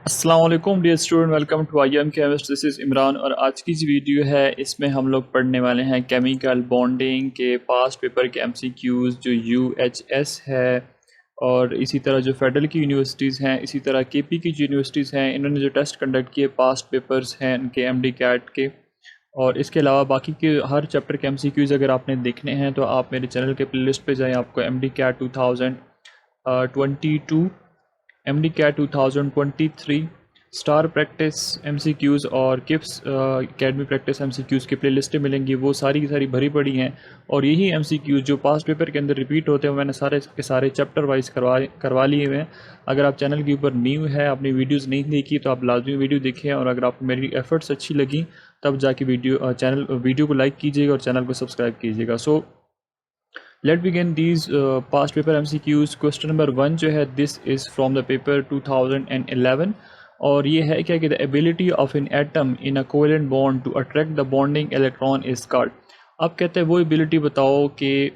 अस्सलाम वालेकुम dear student, welcome to I am chemist. This is Imran और आज की जो वीडियो है इसमें हम लोग पढ़ने वाले हैं केमिकल बॉन्डिंग के पास्ट पेपर के MCQs जो UHS है और इसी तरह जो फेडरल की यूनिवर्सिटीज़ हैं, इसी तरह KP की जो यूनिवर्सिटीज़ हैं, इन्होंने जो टेस्ट कंडक्ट किए पास्ट पेपर्स हैं इनके MDCAT के। और इसके अलावा बाकी के हर चैप्टर के MCQs अगर आपने देखने हैं तो आप मेरे चैनल के प्लेलिस्ट पे जाएं। आपको MDCAT 2022, MDCAT 2023, star practice MCQs और किप्स अकेडमी प्रैक्टिस MCQs की प्लेलिस्टें मिलेंगी। वो सारी की सारी भरी पड़ी हैं और यही MCQs जो पास्ट पेपर के अंदर रिपीट होते हैं मैंने सारे के सारे चैप्टर वाइज करवा लिए हुए हैं। अगर आप चैनल के ऊपर न्यू है, आपने वीडियोस नहीं देखी तो आप लाजमी वीडियो देखें और अगर आपको मेरी एफर्ट्स अच्छी लगी तब जाके वीडियो को लाइक कीजिएगा और चैनल को सब्सक्राइब कीजिएगा। So let begin these past paper MCQs। Question number 1 जो है this is from the paper 2011 और ये है क्या कि the ability of an atom in a covalent bond to attract the bonding electron is called. अब कहते हैं वो एबिलिटी बताओ कि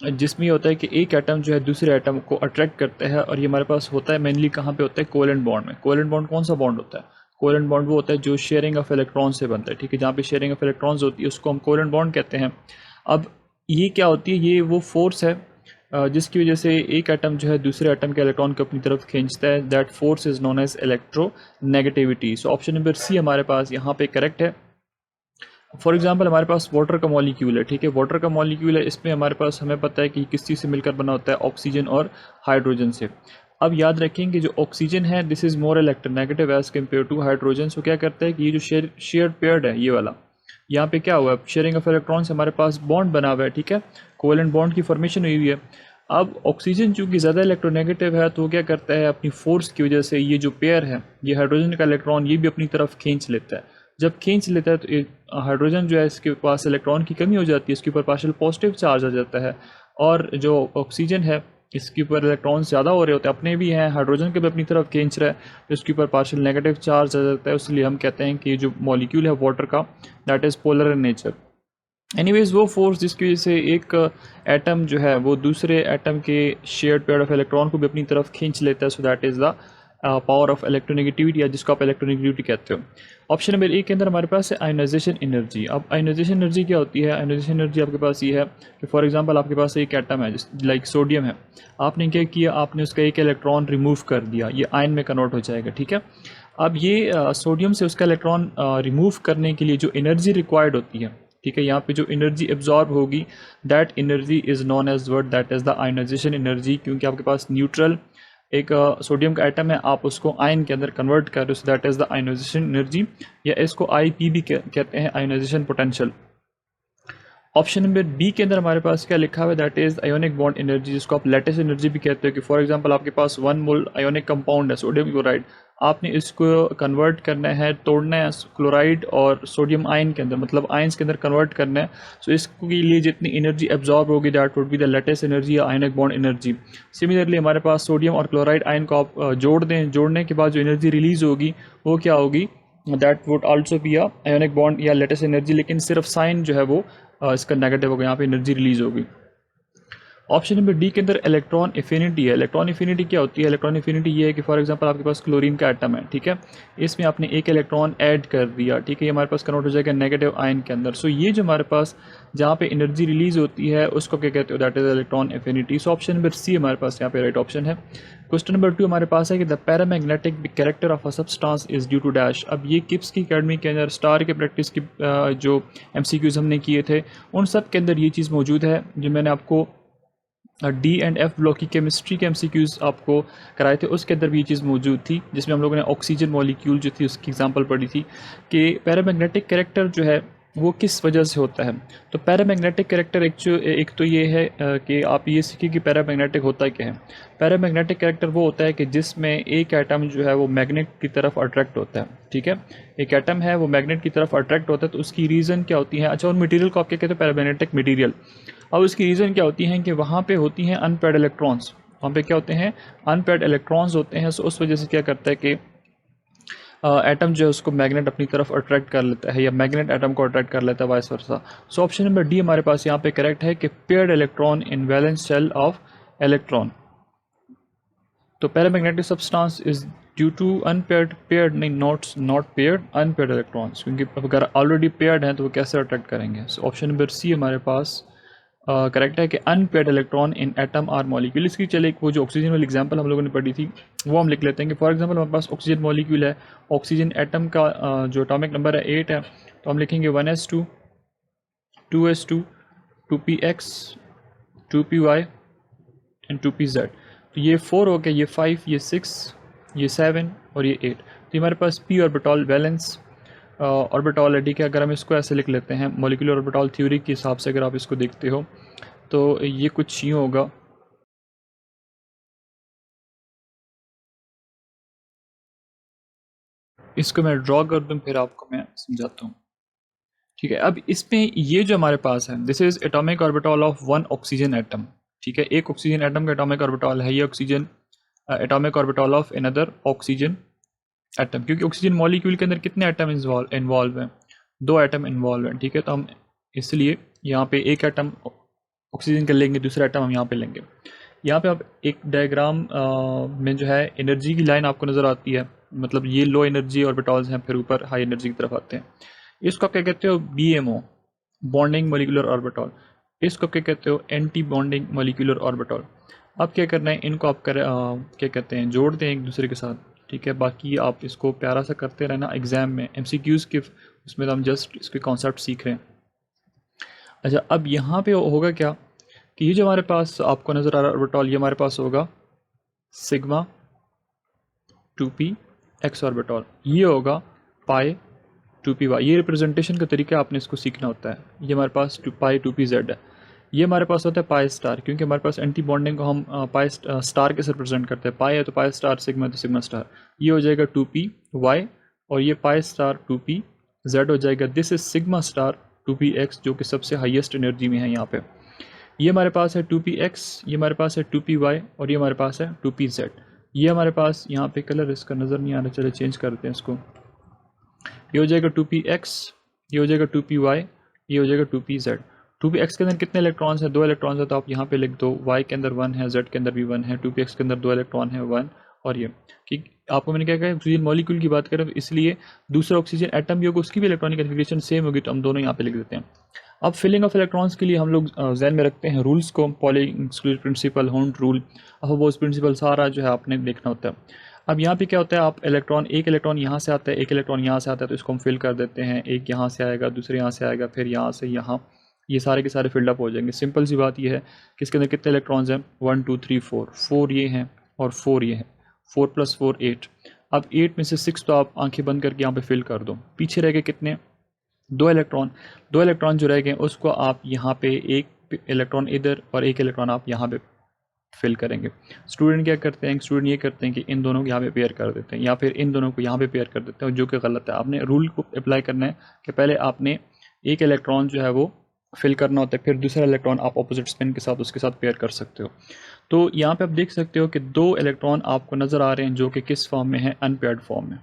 जिसमें होता है कि एक एटम जो है दूसरे एटम को अट्रैक्ट करता है और ये हमारे पास होता है मेनली कहाँ पे होता है, कोवेलेंट बॉन्ड में। कोवेलेंट बॉन्ड कौन सा बॉन्ड होता है? कोवेलेंट बॉन्ड वो होता है जो शेयरिंग ऑफ इलेक्ट्रॉन से बनता है, ठीक है। जहाँ पे शेयरिंग ऑफ इलेक्ट्रॉन्स होती है उसको हम कोवेलेंट बॉन्ड कहते हैं। अब ये क्या होती है, ये वो फोर्स है जिसकी वजह से एक एटम जो है दूसरे एटम के इलेक्ट्रॉन को अपनी तरफ खींचता है। That force is known as electronegativity. So option number C हमारे पास यहाँ पे करेक्ट है। फॉर एग्जांपल हमारे पास वाटर का मॉलिक्यूल है, ठीक है। वाटर का मॉलिक्यूल है, इसमें हमारे पास हमें पता है कि किस चीज़ से मिलकर बना होता है, ऑक्सीजन और हाइड्रोजन से। अब याद रखें कि जो ऑक्सीजन है this is more electronegative as compare to hydrogen. So क्या करता है कि ये जो शेयर्ड पेयर्ड है ये वाला, यहाँ पे क्या हुआ है, शेयरिंग ऑफ इलेक्ट्रॉन से हमारे पास बॉन्ड बना हुआ है, ठीक है। कोवेलेंट बॉन्ड की फॉर्मेशन हुई हुई है। अब ऑक्सीजन चूंकि ज़्यादा इलेक्ट्रोनेगेटिव है तो वो क्या करता है, अपनी फोर्स की वजह से ये जो पेयर है, ये हाइड्रोजन का इलेक्ट्रॉन ये भी अपनी तरफ खींच लेता है। जब खींच लेता है तो हाइड्रोजन जो है इसके पास इलेक्ट्रॉन की कमी हो जाती है, इसके ऊपर पार्शियल पॉजिटिव चार्ज आ जाता है। और जो ऑक्सीजन है इसके ऊपर इलेक्ट्रॉन ज़्यादा हो रहे होते हैं, अपने भी हैं, हाइड्रोजन के भी अपनी तरफ खींच रहा है, तो इसके ऊपर पार्शियल नेगेटिव चार्ज आ जाता है। इसलिए हम कहते हैं कि जो मॉलिक्यूल है वाटर का that is polar in nature. Anyways वो फोर्स जिसकी वजह से एक एटम जो है वो दूसरे एटम के शेयर्ड पेयर ऑफ इलेक्ट्रॉन को भी अपनी तरफ खींच लेता है। So that is the power of electronegativity या जिसको आप इलेक्ट्रोनेगेटिविटी कहते हो। ऑप्शन नंबर ए के अंदर हमारे पास है आयोनाइजेशन एनर्जी। अब आयोनाइजेशन एनर्जी क्या होती है? आयोनाइजेशन एनर्जी आपके पास ये है कि फॉर एग्जांपल आपके पास एक एटम है लाइक सोडियम है, आपने क्या किया, आपने उसका एक इलेक्ट्रॉन रिमूव कर दिया, ये आयन में कन्वर्ट हो जाएगा, ठीक है। अब ये सोडियम से उसका इलेक्ट्रॉन रिमूव करने के लिए जो एनर्जी रिक्वायर्ड होती है, ठीक है, यहाँ पे जो एनर्जी एब्जॉर्ब होगी that energy is known as word that is the ionisation energy. क्योंकि आपके पास न्यूट्रल एक सोडियम का एटम है, आप उसको आयन के अंदर कन्वर्ट कर रहे हो, that is the ionisation energy, या इसको IP भी कहते हैं, ionisation potential. Option number B के अंदर हमारे पास क्या लिखा हुआ है, that is ionic bond energy, जिसको आप लैटिस एनर्जी भी कहते हो। कि फॉर एग्जांपल आपके पास 1 मोल आयोनिक कंपाउंड है सोडियम क्लोराइड, आपने इसको कन्वर्ट करना है, तोड़ना है क्लोराइड और सोडियम आयन के अंदर, मतलब आयंस के अंदर कन्वर्ट करना है। सो इसके लिए जितनी एनर्जी एब्जॉर्ब होगी that would be the lattice energy या आयोनिक बॉन्ड एनर्जी। सिमिलरली हमारे पास सोडियम और क्लोराइड आयन को आप जोड़ दें, जोड़ने के बाद जो एनर्जी रिलीज होगी वो क्या होगी, that would also be a ionic bond या लेटेस्ट एनर्जी, लेकिन सिर्फ साइन जो है वो इसका नेगेटिव होगा, यहाँ पे एनर्जी रिलीज होगी। ऑप्शन नंबर डी के अंदर इलेक्ट्रॉन एफिनिटी है। इलेक्ट्रॉन एफिनिटी क्या होती है? इलेक्ट्रॉन एफिनिटी ये है कि फॉर एग्जांपल आपके पास क्लोरीन का एटम है, ठीक है, इसमें आपने एक इलेक्ट्रॉन ऐड कर दिया, ठीक है, ये हमारे पास कन्वर्ट हो जाएगा नेगेटिव आयन के अंदर। सो ये जो हमारे पास जहाँ पे एनर्जी रिलीज होती है उसको क्या कहते हो, that is electron affinity. So option number C हमारे पास यहाँ पे राइट ऑप्शन है। क्वेश्चन नंबर 2 हमारे पास है कि the paramagnetic character of a substance is due to dash. अब ये किप्स की अकेडमी के अंदर स्टार के प्रैक्टिस की जो MCQs हमने किए थे उन सब के अंदर ये चीज़ मौजूद है। जो मैंने आपको D&F ब्लॉक की केमिस्ट्री के MCQs आपको कराए थे उसके अंदर भी ये चीज़ मौजूद थी, जिसमें हम लोगों ने ऑक्सीजन मॉलिक्यूल जो थी उसकी एग्जांपल पढ़ी थी कि पैरामैग्नेटिक कैरेक्टर जो है वो किस वजह से होता है। तो पैरामैग्नेटिक कैरेक्टर एक तो ये है कि आप ये सीखिए कि पैरामैग्नेटिक होता क्या है। पैरामैग्नेटिक कैरेक्टर वो होता है कि जिसमें एक एटम जो है वो मैग्नेट की तरफ अट्रैक्ट होता है, ठीक है, एक एटम है वो मैग्नेट की तरफ अट्रैक्ट होता है, तो उसकी रीज़न क्या होती है? अच्छा, और मटेरियल को आप क्या कहते हैं? Paramagnetic material. और उसकी रीज़न क्या होती है कि वहाँ पे होती हैं अनपेयर्ड इलेक्ट्रॉन्स, वहाँ पे क्या होते हैं? अनपेयर्ड इलेक्ट्रॉन्स होते हैं। सो उस वजह से क्या करता है कि एटम जो है उसको मैग्नेट अपनी तरफ अट्रैक्ट कर लेता है या मैग्नेट एटम को अट्रैक्ट कर लेता है, vice versa. So option number D हमारे पास यहाँ पे करेक्ट है कि paired electron in valence shell of electron. तो paramagnetic substance is due to unpaired, paired नहीं, नॉट पेयर्ड, अनपेयर्ड इलेक्ट्रॉन्स, क्योंकि अगर ऑलरेडी पेयर्ड हैं तो वो कैसे अट्रैक्ट करेंगे। सो ऑप्शन नंबर सी हमारे पास करेक्ट है कि unpaired electron in atom or molecule. इसकी चले वो जो ऑक्सीजन वाली एग्जांपल हम लोगों ने पढ़ी थी वो हम लिख लेते हैं कि फॉर एग्जांपल हमारे पास ऑक्सीजन मॉलिक्यूल है, ऑक्सीजन एटम का जो एटॉमिक नंबर है 8 है, तो हम लिखेंगे 1s2, 2s2, 2px, 2py and 2pz। तो ये 4 हो गया, ये 5, ये 6, ये 7 और ये 8। तो हमारे पास p ऑर्बिटल वैलेंस ऑर्बिटल है, ठीक है। अगर हम इसको ऐसे लिख लेते हैं मॉलिक्यूलर ऑर्बिटल थ्योरी के हिसाब से, अगर आप इसको देखते हो तो ये कुछ यूँ होगा। इसको मैं ड्रॉ कर दूँ फिर आपको मैं समझाता हूँ, ठीक है। अब इसमें ये जो हमारे पास है, this is atomic orbital of one oxygen atom, ठीक है। एक ऑक्सीजन एटम का एटॉमिक ऑर्बिटल है, ये oxygen atomic orbital of another oxygen atom, क्योंकि ऑक्सीजन मॉलिक्यूल के अंदर कितने एटम इन्वॉल्व हैं, 2 एटम इन्वॉल्व हैं, ठीक है। तो हम इसलिए यहाँ पे एक एटम ऑक्सीजन का लेंगे, दूसरा एटम हम यहाँ पे लेंगे। यहाँ पे आप एक डायग्राम में जो है एनर्जी की लाइन आपको नज़र आती है, मतलब ये लो एनर्जी ऑर्बिटल्स हैं, फिर ऊपर हाई एनर्जी की तरफ आते हैं। इसको आप क्या कहते हो, BMO, बॉन्डिंग मोलिकुलर ऑर्बिटल। इसको क्या कहते हो, एंटी बॉन्डिंग मोलिकुलर ऑर्बिटल। अब क्या करना है, इनको आप क्या कहते हैं, जोड़ दें एक दूसरे के साथ, ठीक है। बाकी आप इसको प्यारा सा करते रहना एग्जाम में, MCQs के उसमें तो हम जस्ट इसके कॉन्सेप्ट सीख रहे हैं। अच्छा, अब यहाँ पे होगा क्या कि ये जो हमारे पास आपको नज़र आ रहा है ऑर्बिटल, ये हमारे पास होगा सिग्मा 2p x ऑर्बिटल, ये होगा पाई 2py। ये रिप्रेजेंटेशन का तरीका आपने इसको सीखना होता है। ये हमारे पास पाई 2pz है, ये हमारे पास होता है पाई स्टार, क्योंकि हमारे पास एंटी बॉन्डिंग को हम पाई स्टार के साथ रिप्रेजेंट करते हैं। पाई है तो पाई स्टार, सिग्मा तो सिग्मा स्टार। ये हो जाएगा 2py और ये पाई स्टार 2pz हो जाएगा। This is sigma star 2px, जो कि सबसे हाईएस्ट एनर्जी में है यहाँ पे। ये हमारे पास है 2px, ये हमारे पास है 2py और ये हमारे पास है 2pz। ये हमारे पास यहाँ पे कलर इसका नज़र नहीं आ रहा, चले चेंज करते हैं इसको। ये हो जाएगा 2px, ये हो जाएगा 2py, ये हो जाएगा 2pz। 2px के अंदर कितने इलेक्ट्रॉन्स हैं, 2 इलेक्ट्रॉन्स है, तो आप यहाँ पे लिख दो। y के अंदर 1 है, z के अंदर भी 1 है, 2px के अंदर 2 इलेक्ट्रॉन है, 1 और ये। कि आपको मैंने क्या कहा, ऑक्सीजन मॉलिक्यूल की बात करें तो इसलिए दूसरा ऑक्सीजन एटम भी होगा, उसकी भी इलेक्ट्रॉनिक कन्फिग्रेशन सेम होगी, तो हम दोनों यहाँ पे लिख देते हैं। अब फिलिंग ऑफ इलेक्ट्रॉन्स के लिए हम लोग जहन में रखते हैं रूल्स को, Pauli exclusive principle, Hund rule, Aufbau principle, सारा जो है आपने देखना होता है। अब यहाँ पे क्या होता है, आप एक इलेक्ट्रॉन यहाँ से आता है, एक इलेक्ट्रॉन यहाँ से आता है, तो इसको हम फिल कर देते हैं। एक यहाँ से आएगा, दूसरे यहाँ से आएगा, फिर यहाँ से यहाँ, ये सारे के सारे फिल्ड अप हो जाएंगे। सिंपल सी बात ये है कि इसके अंदर कितने इलेक्ट्रॉन्स हैं, 1 2 3 4, 4 ये हैं और 4 ये हैं, 4 + 4 8। अब 8 में से 6 तो आप आंखें बंद करके यहाँ पे फिल कर दो। पीछे रह गए कितने, 2 इलेक्ट्रॉन जो रह गए उसको आप यहाँ पे एक इलेक्ट्रॉन इधर और एक इलेक्ट्रॉन आप यहाँ पे फिल करेंगे। स्टूडेंट क्या करते हैं, स्टूडेंट ये करते हैं कि इन दोनों को यहाँ पे पेयर कर देते हैं या फिर इन दोनों को यहाँ पे पेयर कर देते हैं, जो कि गलत है। आपने रूल को अप्लाई करना है कि पहले आपने एक इलेक्ट्रॉन जो है वो फिल करना होता है, फिर दूसरा इलेक्ट्रॉन आप ऑपोजिट स्पिन के साथ उसके साथ पेयर कर सकते हो। तो यहाँ पे आप देख सकते हो कि 2 इलेक्ट्रॉन आपको नज़र आ रहे हैं जो कि किस फॉर्म में है, अनपेयर्ड फॉर्म में।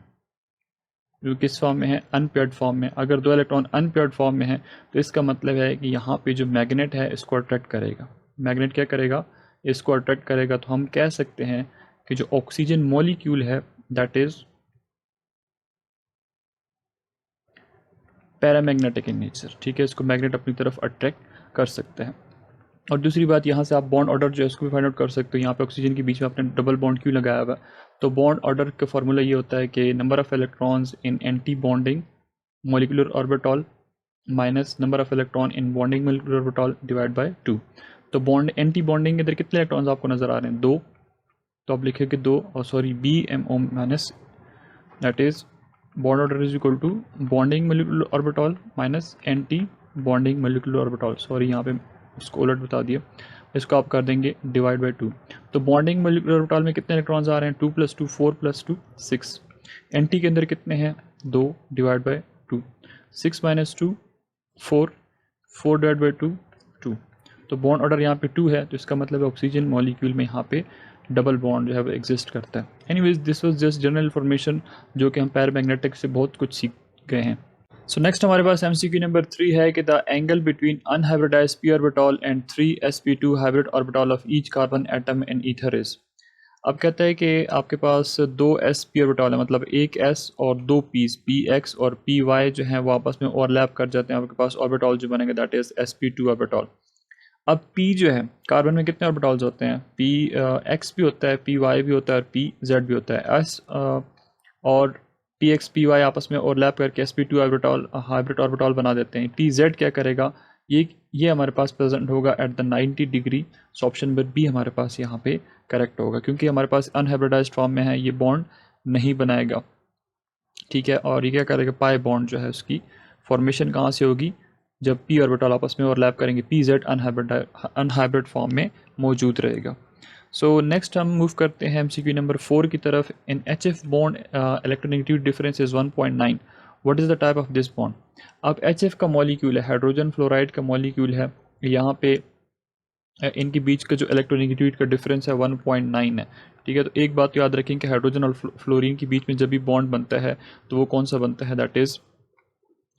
जो किस फॉर्म में है, अनपेयर्ड फॉर्म में। अगर 2 इलेक्ट्रॉन अनपेयर्ड फॉर्म में है तो इसका मतलब है कि यहाँ पे जो मैग्नेट है इसको अट्रैक्ट करेगा। मैग्नेट क्या करेगा, इसको अट्रैक्ट करेगा। तो हम कह सकते हैं कि जो ऑक्सीजन मॉलिक्यूल है that is paramagnetic in nature, ठीक है। इसको मैग्नेट अपनी तरफ अट्रैक्ट कर सकते हैं। और दूसरी बात, यहाँ से आप बॉन्ड ऑर्डर जो है उसको भी फाइंड आउट कर सकते हो। यहाँ पे ऑक्सीजन के बीच में आपने डबल बॉन्ड क्यों लगाया हुआ है, तो बॉन्ड ऑर्डर का फॉर्मूला ये होता है कि number of electrons in anti bonding molecular orbital minus number of electron in bonding molecular orbital divide by 2। तो बॉन्ड एंटी बॉन्डिंग के अंदर कितने इलेक्ट्रॉन्स आपको नजर आ रहे हैं, 2। तो आप लिखेंगे 2 और sorry BMO minus that is bond order is equal to bonding molecular orbital minus anti bonding molecular orbital. Sorry यहाँ पे इसको उलट बता दिया, इसको आप कर देंगे डिवाइड बाय 2। तो बॉन्डिंग मोलिकुलर ऑर्बिटल में कितने इलेक्ट्रॉन्स आ रहे हैं, 2 + 2 4 + 2 6। एंटी के अंदर कितने हैं, 2 डिवाइड बाय 2, 6 - 2 4, 4 डिवाइड बाय 2 2। तो बॉन्ड ऑर्डर यहाँ पे 2 है, तो इसका मतलब है ऑक्सीजन मॉलिक्यूल में यहाँ पे डबल बॉन्ड जो है वो एग्जिस्ट करता है। Anyways this was just general information जो कि हम पैरामैग्नेटिक से बहुत कुछ सीख गए हैं। सो नेक्स्ट हमारे पास MCQ नंबर 3 है कि the angle between unhybridised p orbital and 3 sp2 hybrid orbital of each carbon atom in ether is. अब कहता है कि आपके पास दो एस पी ऑर्बिटल है, मतलब एक एस और दो पीस पी एक्स और पी वाई जो हैं वो आपस में ओवरलैप कर जाते हैं, आपके पास ऑर्बिटल जो बनेंगे दैट इज sp2 ऑर्बिटल। अब पी जो है कार्बन में कितने ऑर्बिटल्स होते हैं, पी एक्स भी होता है, पी वाई भी होता है और पी जेड भी होता है। एस और पी एक्स पी वाई आपस में ओवरलैप करके sp2 ऑर्बिटल हाइब्रिड ऑर्बिटल बना देते हैं। पी जेड क्या करेगा, ये हमारे पास प्रेजेंट होगा at the 90 degree. So option number B हमारे पास यहाँ पे करेक्ट होगा, क्योंकि हमारे पास अनहाइब्रिडाइज्ड फॉर्म में है, ये बॉन्ड नहीं बनाएगा। ठीक है, और ये क्या करेगा, पाई बॉन्ड जो है उसकी फॉर्मेशन कहाँ से होगी, जब पी ऑर्बिटल आपस में ओवरलैप करेंगे, पी जेड अनहाइब्रिड फॉर्म में मौजूद रहेगा। सो नेक्स्ट हम मूव करते हैं MCQ नंबर 4 की तरफ। इन HF bond electronegative difference is 1.9, what is the type of this bond. अब HF का मॉलिक्यूल है, हाइड्रोजन फ्लोराइड का मॉलिक्यूल है, यहाँ पे इनके बीच का जो इलेक्ट्रोनेगेटिविटी का डिफरेंस है 1.9 है। ठीक है, तो एक बात याद रखें कि हाइड्रोजन और फ्लोरीन के बीच में जब भी बॉन्ड बनता है तो वो कौन सा बनता है, that is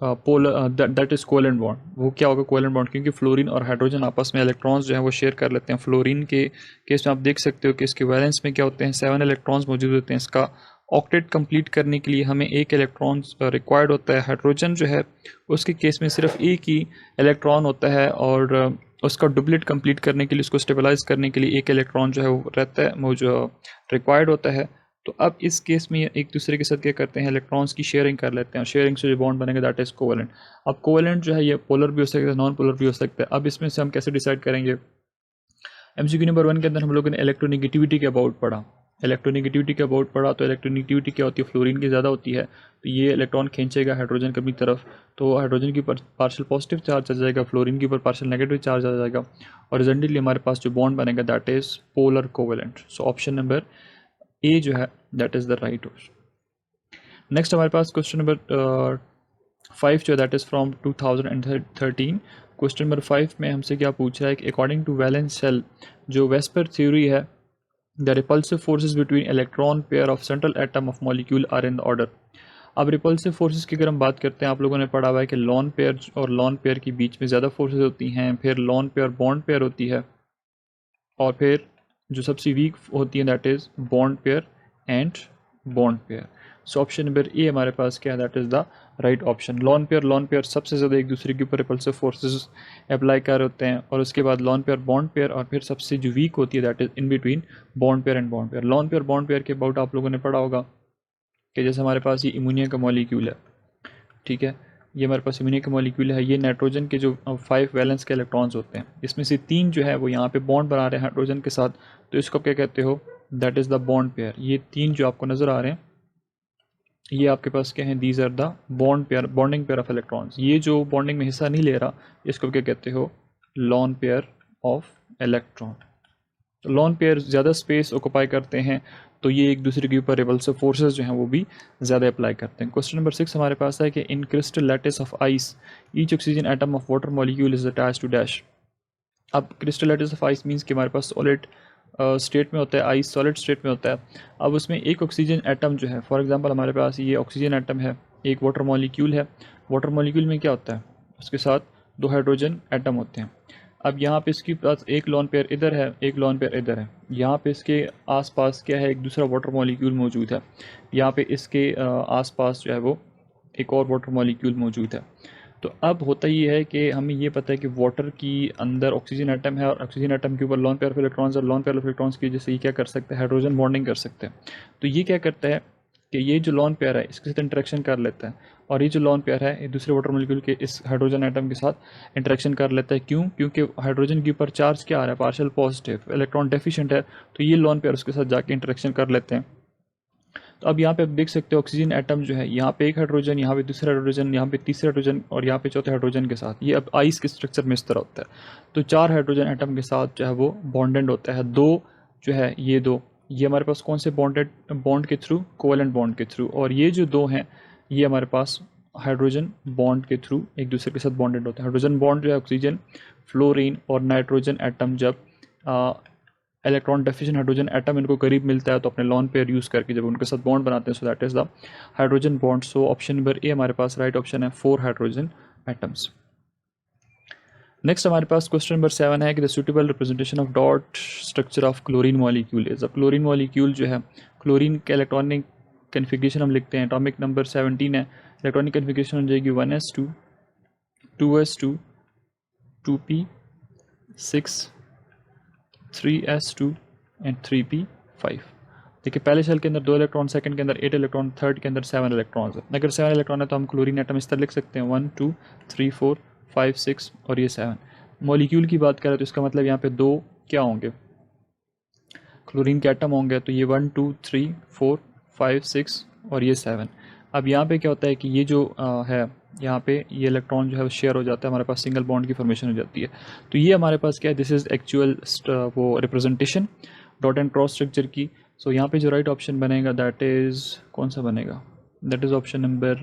that is covalent bond. वो क्या होगा, कोवेलेंट बॉन्ड, क्योंकि फ्लोरीन और हाइड्रोजन आपस में इलेक्ट्रॉन्स जो है वो शेयर कर लेते हैं। फ्लोरीन के केस में आप देख सकते हो कि इसके वैलेंस में क्या होते हैं, 7 इलेक्ट्रॉन्स मौजूद होते हैं। इसका ऑक्टेट कंप्लीट करने के लिए हमें एक इलेक्ट्रॉन रिक्वायर्ड होता है। हाइड्रोजन जो है उसके केस में सिर्फ एक ही इलेक्ट्रॉन होता है, और उसका डुप्लीट कंप्लीट करने के लिए, उसको स्टेबलाइज करने के लिए एक इलेक्ट्रॉन जो है वो रहता है, वो जो रिक्वायर्ड होता है। तो अब इस केस में एक दूसरे के साथ क्या करते हैं, इलेक्ट्रॉन्स की शेयरिंग कर लेते हैं, शेयरिंग से जो बॉन्ड बनेगा दैट इज कोवेलेंट। अब कोवेलेंट जो है ये पोलर भी हो सकता है, नॉन पोलर भी हो सकता है। अब इसमें से हम कैसे डिसाइड करेंगे, MCQ नंबर 1 के अंदर हम लोगों ने इलेक्ट्रोनेगेटिविटी के अबाउट पढ़ा, इलेक्ट्रोनेगेटिविटी के अबाउट पढ़ा। तो इलेक्ट्रोनेगेटिविटी क्या होती है, फ्लोरीन की ज़्यादा होती है, तो ये इलेक्ट्रॉन खींचेगा हाइड्रोजन की अपनी तरफ, तो हाइड्रोजन के ऊपर पार्शियल पॉजिटिव चार्ज आ जाएगा, फ्लोरीन के ऊपर पार्शियल नेगेटिव चार्ज आ जाएगा, और रिजल्टेंटली हमारे पास जो बॉन्ड बनेगा that is polar covalent. So option number A जो है that is the right option. Next हमारे पास क्वेश्चन नंबर 5 जो that is from 2013। Question number 5 में हमसे क्या पूछ रहा है कि अकॉर्डिंग टू वैलेंस शेल, जो वेस्पर थ्योरी है, the repulsive forces between electron pair of central atom of molecule are in the order. अब रिपल्सिव फोर्सेज की अगर हम बात करते हैं, आप लोगों ने पढ़ा हुआ है कि लॉन पेयर और लॉन पेयर के बीच में ज़्यादा फोर्सेज होती हैं, फिर लॉन पेयर बॉन्ड पेयर होती है, और फिर जो सबसे वीक होती है that is bond pair and bond pair. So option number A हमारे पास क्या है, that is the right option. Lone pair सबसे ज़्यादा एक दूसरे के ऊपर रिपल्सिव फोर्सेस अप्लाई कर होते हैं, और उसके बाद लॉन पेयर बॉन्ड पेयर, और फिर सबसे जो वीक होती है that is in between bond pair and bond pair. Lone pair bond pair के अबाउट आप लोगों ने पढ़ा होगा कि जैसे हमारे पास ये इमोनिया का मॉलिक्यूल है, ठीक है, ये हमारे पास इम्यूनिक मॉलिक्यूल है, ये नाइट्रोजन के जो 5 वैलेंस के इलेक्ट्रॉन्स होते हैं, इसमें से 3 जो है वो यहाँ पे बॉन्ड बना रहे हैं हाइड्रोजन के साथ, तो इसको क्या कहते हो, that is the bond pair. ये 3 जो आपको नज़र आ रहे हैं ये आपके पास क्या है, these are the bond pair, bonding pair of electrons. ये जो बॉन्डिंग में हिस्सा नहीं ले रहा इसको क्या कहते हो, lone pair of electron. Lone pair ज़्यादा स्पेस ऑक्यूपाई करते हैं, तो ये एक दूसरे के ऊपर रिपल्सिव फोर्सेस जो हैं वो भी ज़्यादा अप्लाई करते हैं। क्वेश्चन नंबर 6 हमारे पास है कि in crystal lattice of ice each oxygen atom of water molecule is attached to dash. अब crystal lattice of ice means कि हमारे पास सॉलिड स्टेट में होता है, आइस सॉलिड स्टेट में होता है। अब उसमें एक ऑक्सीजन एटम जो है, फॉर एग्जांपल हमारे पास ये ऑक्सीजन एटम है, एक वाटर मॉलिक्यूल है, वाटर मॉलिक्यूल में क्या होता है, उसके साथ 2 हाइड्रोजन एटम होते हैं। अब यहाँ पे इसके पास एक लॉन पेयर इधर है, एक लॉन पेयर इधर है, यहाँ पे इसके आसपास क्या है, एक दूसरा वाटर मॉलिक्यूल मौजूद है, यहाँ पे इसके आसपास जो है वो एक और वाटर मॉलिक्यूल मौजूद है। तो अब होता ये है कि हमें ये पता है कि वाटर की अंदर ऑक्सीजन एटम है, और ऑक्सीजन एटम के ऊपर लॉन पेयर ऑफ इलेक्ट्रॉन्स, और लॉन पेयर ऑफ इलेक्ट्रॉन्स की वजह से ये क्या कर सकते हैं, हाइड्रोजन बॉन्डिंग कर सकते हैं। तो ये क्या करता है कि ये जो लॉन पेयर है इसके साथ इंटरेक्शन कर लेता है, और ये जो लॉन पेयर है ये दूसरे वाटर मॉलिक्यूल के इस हाइड्रोजन एटम के साथ इंटरेक्शन कर लेता है। क्यों, क्योंकि हाइड्रोजन के ऊपर चार्ज क्या आ रहा है, पार्शियल पॉजिटिव, इलेक्ट्रॉन डेफिशिएंट है, तो ये लॉन पेयर उसके साथ जाके इंटरेक्शन कर लेते हैं। तो अब यहाँ पे आप देख सकते हो ऑक्सीजन एटम जो है, यहाँ पे एक हाइड्रोजन, यहाँ पे दूसरा हाइड्रोजन, यहाँ पे तीसरा हाइड्रोजन, और यहाँ पे चौथे हाइड्रोजन के साथ। ये अब आइस के स्ट्रक्चर में इस तरह होता है। तो 4 हाइड्रोजन एटम के साथ जो है वो बॉन्डेड होता है। 2 जो है ये 2, ये हमारे पास कौन से बॉन्डेड बॉन्ड के थ्रू, कोवेलेंट बॉन्ड के थ्रू, और ये जो 2 हैं ये हमारे पास हाइड्रोजन बॉन्ड के थ्रू एक दूसरे के साथ बॉन्डेड होते हैं। हाइड्रोजन बॉन्ड जो है ऑक्सीजन, फ्लोरीन और नाइट्रोजन एटम जब इलेक्ट्रॉन डेफिशिएंट हाइड्रोजन एटम इनको करीब मिलता है तो अपने लॉन पेयर यूज़ करके जब उनके साथ बॉन्ड बनाते हैं, so that is the hydrogen bond. So option number A हमारे पास राइट ऑप्शन है, 4 हाइड्रोजन एटम्स। नेक्स्ट हमारे पास क्वेश्चन नंबर 7 है कि the suitable representation of dot structure of chlorine molecule is. अब क्लोरीन मॉलिक्यूल जो है, क्लोरीन का इलेक्ट्रॉनिक कन्फिग्रेशन हम लिखते हैं, एटॉमिक नंबर 17 है, इलेक्ट्रॉनिक कन्फिग्रेशन हो जाएगी 1s2 2s2 2p6 3s2 and 3p5। देखिए पहले शेल के अंदर 2 इलेक्ट्रॉन, सेकंड के अंदर 8 इलेक्ट्रॉन, थर्ड के अंदर 7 इलेक्ट्रॉन है। अगर 7 इलेक्ट्रॉन है तो हम क्लोरीन एटम इस तरह लिख सकते हैं 1 2 3 4 5 6 और ये 7। मॉलिक्यूल की बात करें तो इसका मतलब यहाँ पे 2 क्या होंगे, क्लोरीन के एटम होंगे। तो ये 1 2 3 4 5 6 और ये 7। अब यहाँ पे क्या होता है कि ये जो है यहाँ पे ये इलेक्ट्रॉन जो है वो शेयर हो जाता है, हमारे पास सिंगल बॉन्ड की फॉर्मेशन हो जाती है। तो ये हमारे पास क्या है, दिस इज़ एक्चुअल वो representation dot and cross structure की। सो यहाँ पे जो राइट ऑप्शन बनेगा दैट इज़ कौन सा बनेगा, दैट इज़ ऑप्शन नंबर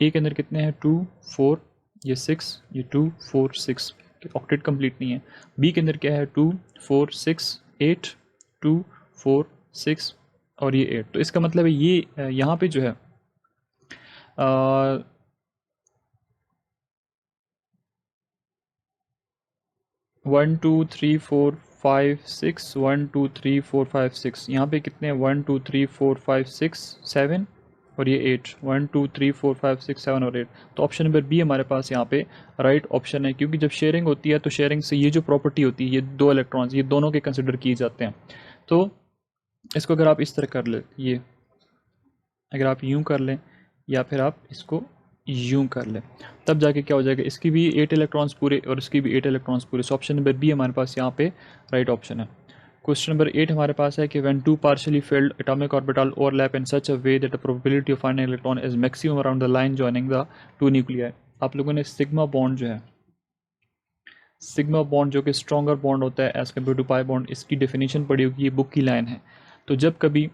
ए के अंदर कितने हैं 2 4 ये 6 ये 2 4 6, ऑक्टेट कंप्लीट नहीं है। बी के अंदर क्या है 2 4 6 8 2 4 6 और ये 8। तो इसका मतलब है ये यहाँ पे जो है 1 2 3 4 5 6 1 2 3 4 5 6, यहाँ पे कितने 1 2 3 4 5 6 7 और ये 8 1 2 3 4 5 6 7 और 8। तो ऑप्शन नंबर बी हमारे पास यहाँ पे राइट ऑप्शन है, क्योंकि जब शेयरिंग होती है तो शेयरिंग से ये जो प्रॉपर्टी होती है, ये 2 इलेक्ट्रॉन्स ये दोनों के कंसिडर किए जाते हैं। तो इसको अगर आप इस तरह कर ले, ये अगर आप यूं कर लें या फिर आप इसको यूं कर लें, तब जाके क्या हो जाएगा, इसकी भी 8 इलेक्ट्रॉन्स पूरे और इसकी भी 8 इलेक्ट्रॉन्स पूरे। सो ऑप्शन नंबर बी हमारे पास यहाँ पे राइट ऑप्शन है। क्वेश्चन नंबर 8 हमारे पास है कि when two partially filled atomic orbital overlap in such a way that the probability of finding electron is maximum around the line joining the two nuclei. आप लोगों ने सिग्मा बॉन्ड जो है, सिग्मा बॉन्ड जो कि स्ट्रॉन्गर बॉन्ड होता है as compare to pi bond, इसकी डेफिनेशन पड़ी होगी, ये बुक की लाइन है। तो जब कभी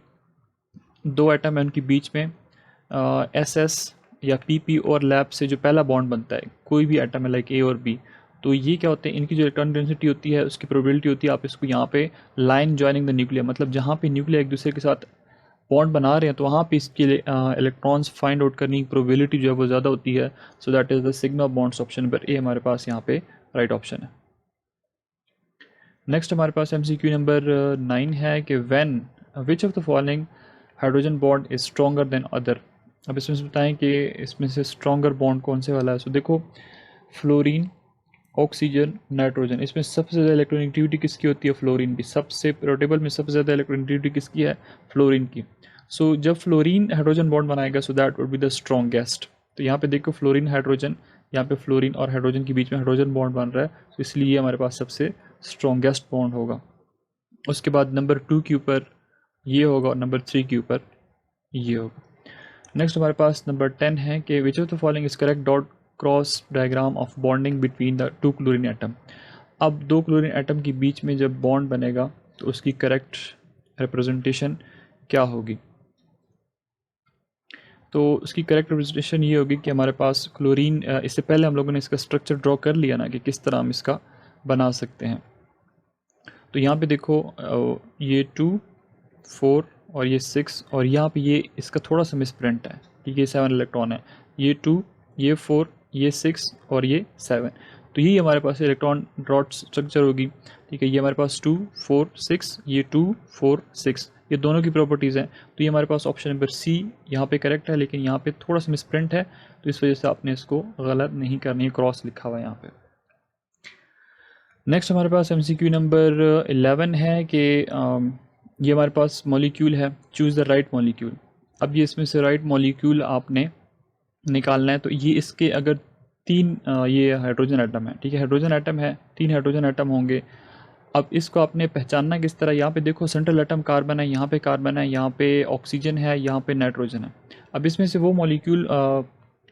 दो एटम है उनके बीच में एस एस या पी पी और लैब से जो पहला बॉन्ड बनता है, कोई भी एटम है लाइक ए और बी, तो ये क्या होते हैं, इनकी जो इलेक्ट्रॉन डेंसिटी होती है उसकी प्रोबेबिलिटी होती है, आप इसको यहाँ पे लाइन जॉइनिंग द न्यूक्लियर, मतलब जहाँ पे न्यूक्लियर एक दूसरे के साथ बॉन्ड बना रहे हैं तो वहाँ पे इसके इलेक्ट्रॉन्स फाइंड आउट करने की प्रोबेबिलिटी जो है वो ज़्यादा होती है। So that is the sigma bonds. Option number A हमारे पास यहाँ पे राइट ऑप्शन है। नेक्स्ट हमारे पास MCQ नंबर 9 है कि when which of the following hydrogen bond is stronger than other. अब इसमें से बताएं कि इसमें से स्ट्रॉन्गर बॉन्ड कौन से वाला है। सो देखो फ्लोरीन, ऑक्सीजन, नाइट्रोजन, इसमें सबसे ज़्यादा इलेक्ट्रोनेगेटिविटी किसकी होती है, फ्लोरीन की। सबसे टेबल में सबसे ज़्यादा इलेक्ट्रोनेगेटिविटी किसकी है, फ्लोरीन की। सो जब फ्लोरीन हाइड्रोजन बॉन्ड बनाएगा so that would be the strongest. तो यहाँ पे देखो फ्लोरीन हाइड्रोजन, यहाँ पे फ्लोरीन और हाइड्रोजन के बीच में हाइड्रोजन बॉन्ड बन रहा है, तो इसलिए हमारे पास सबसे स्ट्रॉन्गेस्ट बॉन्ड होगा। उसके बाद नंबर 2 के ऊपर ये होगा और नंबर 3 के ऊपर ये होगा। नेक्स्ट हमारे पास नंबर 10 है कि which of the following is correct dot cross diagram of bonding between the 2 chlorine atom. अब 2 क्लोरीन एटम के बीच में जब बॉन्ड बनेगा तो उसकी करेक्ट रिप्रेजेंटेशन क्या होगी। तो उसकी करेक्ट रिप्रेजेंटेशन ये होगी कि हमारे पास क्लोरीन, इससे पहले हम लोगों ने इसका स्ट्रक्चर ड्रॉ कर लिया ना कि किस तरह हम इसका बना सकते हैं। तो यहाँ पे देखो ये 2 4 और ये 6 और यहाँ पे ये इसका थोड़ा सा मिसप्रिंट है कि ये 7 इलेक्ट्रॉन है, ये 2 ये 4 ये 6 और ये 7। तो यही हमारे पास इलेक्ट्रॉन ड्रॉट स्ट्रक्चर होगी। ठीक है, ये हमारे पास 2 4 6 ये 2 4 6 ये दोनों की प्रॉपर्टीज़ हैं। तो ये हमारे पास ऑप्शन नंबर सी यहाँ पे करेक्ट है, लेकिन यहाँ पे थोड़ा सा मिसप्रिंट है तो इस वजह से आपने इसको गलत नहीं करनी है, क्रॉस लिखा हुआ है यहाँ पे। नेक्स्ट हमारे पास MCQ नंबर 11 है कि ये हमारे पास मॉलिक्यूल है, चूज़ द राइट मॉलिक्यूल। अब ये इसमें से राइट मॉलिक्यूल आपने निकालना है। तो ये इसके अगर 3 ये हाइड्रोजन एटम है, ठीक है, हाइड्रोजन एटम है, 3 हाइड्रोजन एटम होंगे। अब इसको आपने पहचानना किस तरह, यहाँ पे देखो सेंट्रल एटम कार्बन है, यहाँ पे कार्बन है, यहाँ पे ऑक्सीजन है, यहाँ पे नाइट्रोजन है। अब इसमें से वो मॉलिक्यूल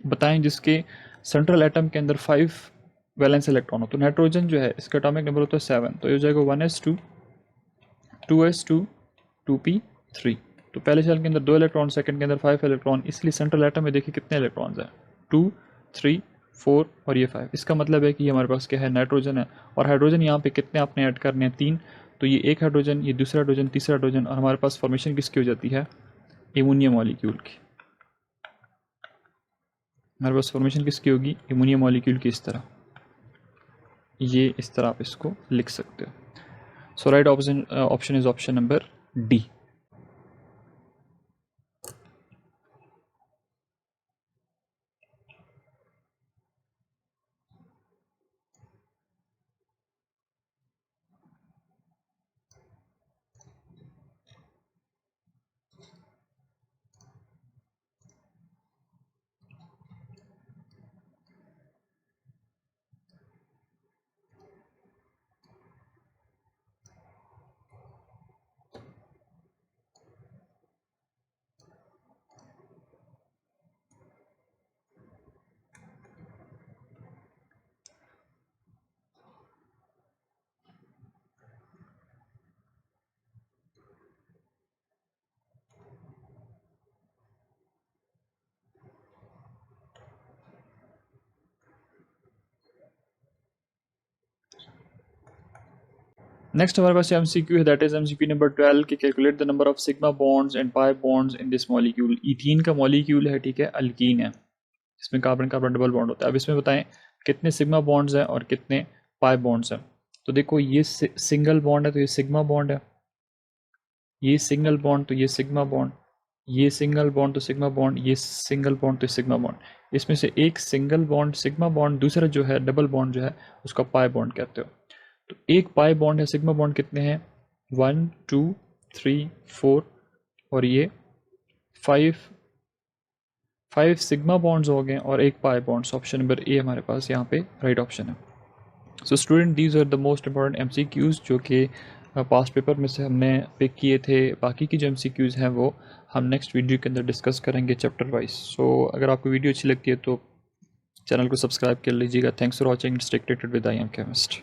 बताएं जिसके सेंट्रल एटम के अंदर 5 वैलेंस इलेक्ट्रॉन हो। तो नाइट्रोजन जो है इसका एटॉमिक नंबर होता है 7, तो ये हो जाएगा 1s2 2s2 2p3। तो पहले शेल के अंदर 2 इलेक्ट्रॉन, सेकंड के अंदर 5 इलेक्ट्रॉन, इसलिए सेंट्रल एटम में देखिए कितने इलेक्ट्रॉन्स हैं 2 3 4 और ये 5। इसका मतलब है कि ये हमारे पास क्या है, नाइट्रोजन है। और हाइड्रोजन यहाँ पे कितने आपने ऐड करने हैं, 3। तो ये एक हाइड्रोजन, ये दूसरा हाइड्रोजन, तीसरा हाइड्रोजन, और हमारे पास फॉर्मेशन किसकी हो जाती है, एमोनिया मॉलिक्यूल की। हमारे पास फॉर्मेशन किसकी होगी, एमोनिया मॉलिक्यूल की, इस तरह। ये इस तरह आप इसको लिख सकते हो। So right option is option number D. Next हमारे पास एमसीक्यू है, दैट इज एमसीक्यू नंबर 12 कि calculate the number of sigma bonds and pi bonds in this molecule. Ethene का मॉलिक्यूल है, ठीक है, अल्कीन है, इसमें कार्बन कार्बन डबल बॉन्ड होता है। अब इसमें बताएं कितने सिग्मा बॉन्ड्स हैं और कितने पाई बॉन्ड्स हैं। तो देखो ये सिंगल बॉन्ड है तो ये सिग्मा बॉन्ड है, ये सिंगल बॉन्ड तो ये सिग्मा बॉन्ड, ये सिंगल बॉन्ड तो सिग्मा बॉन्ड, ये सिंगल बॉन्ड तो सिग्मा बॉन्ड। इसमें से एक सिंगल बॉन्ड सिग्मा बॉन्ड, दूसरा जो है डबल बॉन्ड जो है उसका पाई बॉन्ड कहते हो। तो एक पाई बॉन्ड है, सिग्मा बॉन्ड कितने हैं, 1 2 3 4 और ये 5 5 सिग्मा बॉन्ड्स हो गए और एक pi bonds. Option number A हमारे पास यहाँ पे राइट ऑप्शन है। So student these are the most important MCQs जो कि पास्ट पेपर में से हमने पिक किए थे। बाकी की जो एमसीक्यूज़ हैं वो हम नेक्स्ट वीडियो के अंदर डिस्कस करेंगे चैप्टर वाइज। सो अगर आपको वीडियो अच्छी लगती है तो चैनल को सब्सक्राइब कर लीजिएगा। Thanks for watching, stay connected with I am chemist.